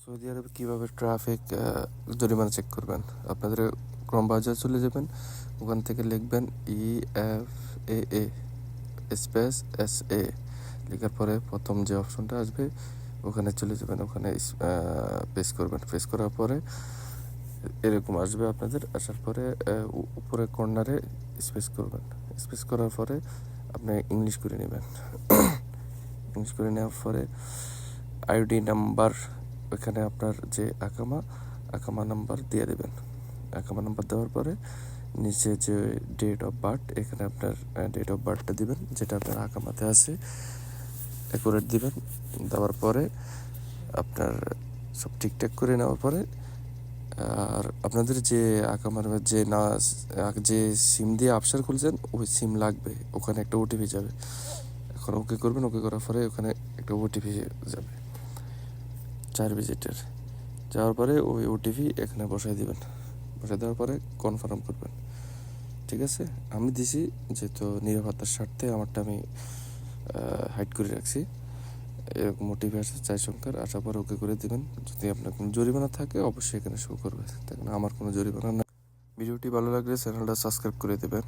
Saudi আরবে কীভাবে traffic জরিমানা চেক করবেন? আপনাদের ক্রোম ব্রাউজারে চলে যাবেন, ওখান থেকে লিখবেন EFAA স্পেস SA, লেখার পরে প্রথম যে অপশনটা আসবে ওখানে চলে যাবেন, ওখানে প্রেস করবেন। প্রেস করার পরে এরকম আসবে আপনাদের, আসার পরে উপরে কর্নারে স্পেস করবেন। স্পেস করার পরে আপনি ইংলিশ করে নেবেন। ইংলিশ করে নেওয়ার পরে আইডি নাম্বার, ওখানে আপনার যে আকামা নাম্বার দিয়ে দেবেন। আকামা নাম্বার দেওয়ার পরে নিচে যে ডেট অফ বার্থ, এখানে আপনার ডেট অফ বার্থটা দিবেন, যেটা আপনার আকামাতে আছে অ্যাকুরেট দিবেন। দেওয়ার পরে আপনার সব ঠিকঠাক করে নেওয়ার পরে, আর আপনাদের যে আকামার যে সিম দিয়ে আবসার খুলছেন ওই সিম লাগবে, ওখানে একটা ওটিপি যাবে। এখন ওকে করবেন, ওকে করার পরে ওখানে একটা ওটিপি যাবে 4 ডিজিটের। যাওয়ার পরে ওই ওটিপি এখানে বসাই দিবেন। বসাই দেওয়ার পরে কনফার্ম করবেন। ঠিক আছে, আমি দিছি, যেহেতু নিরাপত্তার স্বার্থে আমারটা আমি হাইড করে রাখছি। এরকম ওটিপি আসে 4 সংখ্যার, আসার পর ওকে করে দিবেন। যদি আপনার কোনো জরিমানা থাকে অবশ্যই এখানে শো করবে, দেখুন আমার কোনো জরিমানা না। ভিডিওটি ভালো লাগলে চ্যানেলটা সাবস্ক্রাইব করে দেবেন।